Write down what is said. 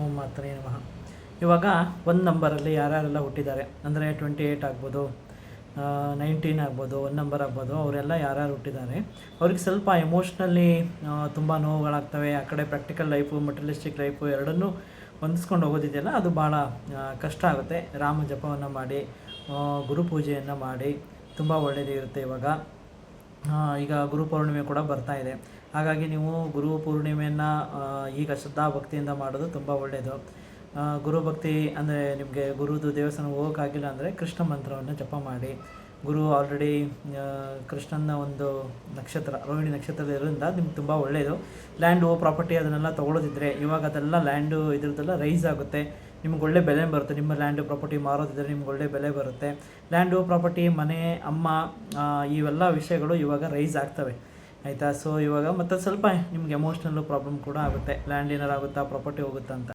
ಓಂ ಮಾತ್ರೇ ನಮಃ. ಇವಾಗ ಒಂದು ನಂಬರಲ್ಲಿ ಯಾರ್ಯಾರೆಲ್ಲ ಹುಟ್ಟಿದ್ದಾರೆ ಅಂದರೆ 28 ಆಗ್ಬೋದು, 19 ಆಗ್ಬೋದು, 1 ನಂಬರ್ ಆಗ್ಬೋದು, ಅವರೆಲ್ಲ ಯಾರ್ಯಾರು ಹುಟ್ಟಿದ್ದಾರೆ ಅವ್ರಿಗೆ ಸ್ವಲ್ಪ ಎಮೋಷ್ನಲ್ಲಿ ತುಂಬ ನೋವುಗಳಾಗ್ತವೆ. ಆ ಕಡೆ ಪ್ರಾಕ್ಟಿಕಲ್ ಲೈಫು, ಮೆಟೀರಿಯಲಿಸ್ಟಿಕ್ ಲೈಫು ಎರಡನ್ನೂ ಹೊಂದಿಸ್ಕೊಂಡು ಹೋಗೋದಿದೆಯಲ್ಲ, ಅದು ಭಾಳ ಕಷ್ಟ ಆಗುತ್ತೆ. ರಾಮ ಜಪವನ್ನು ಮಾಡಿ, ಗುರು ಪೂಜೆಯನ್ನು ಮಾಡಿ ತುಂಬ ಒಳ್ಳೆಯದಿರುತ್ತೆ. ಈಗ ಗುರು ಪೌರ್ಣಿಮೆ ಕೂಡ ಬರ್ತಾ ಇದೆ. ಹಾಗಾಗಿ ನೀವು ಗುರು ಪೂರ್ಣಿಮೆಯನ್ನು ಈಗ ಶ್ರದ್ಧಾಭಕ್ತಿಯಿಂದ ಮಾಡೋದು ತುಂಬ ಒಳ್ಳೆಯದು. ಗುರುಭಕ್ತಿ ಅಂದರೆ ನಿಮಗೆ ಗುರುದು ದೇವಸ್ಥಾನಕ್ಕೆ ಹೋಗೋಕ್ಕಾಗಿಲ್ಲ ಅಂದರೆ ಕೃಷ್ಣ ಮಂತ್ರವನ್ನು ಜಪ ಮಾಡಿ. ಗುರು ಆಲ್ರೆಡಿ ಕೃಷ್ಣನ ಒಂದು ನಕ್ಷತ್ರ, ರೋಹಿಣಿ ನಕ್ಷತ್ರದಲ್ಲಿರೋದ್ರಿಂದ ನಿಮ್ಗೆ ತುಂಬ ಒಳ್ಳೆಯದು. ಲ್ಯಾಂಡು ಪ್ರಾಪರ್ಟಿ ಅದನ್ನೆಲ್ಲ ತೊಗೊಳ್ಳೋದಿದ್ರೆ ಇವಾಗ ಅದೆಲ್ಲ ಲ್ಯಾಂಡು ಇದ್ರದ್ದೆಲ್ಲ ರೈಸ್ ಆಗುತ್ತೆ, ನಿಮ್ಗೆ ಒಳ್ಳೆ ಬೆಲೆ ಬರುತ್ತೆ. ನಿಮ್ಮ ಲ್ಯಾಂಡು ಪ್ರಾಪರ್ಟಿ ಮಾರೋದಿದ್ರೆ ನಿಮ್ಗೆ ಒಳ್ಳೆ ಬೆಲೆ ಬರುತ್ತೆ. ಲ್ಯಾಂಡು ಪ್ರಾಪರ್ಟಿ, ಮನೆ, ಅಮ್ಮ, ಇವೆಲ್ಲ ವಿಷಯಗಳು ಇವಾಗ ರೈಸ್ ಆಗ್ತವೆ, ಆಯಿತಾ. ಸೊ ಇವಾಗ ಮತ್ತು ಸ್ವಲ್ಪ ನಿಮ್ಗೆ ಎಮೋಷ್ನಲ್ಲು ಪ್ರಾಬ್ಲಮ್ ಕೂಡ ಆಗುತ್ತೆ. ಲ್ಯಾಂಡ್ ಏನಾರು ಆಗುತ್ತಾ, ಪ್ರಾಪರ್ಟಿ ಹೋಗುತ್ತಾ ಅಂತ.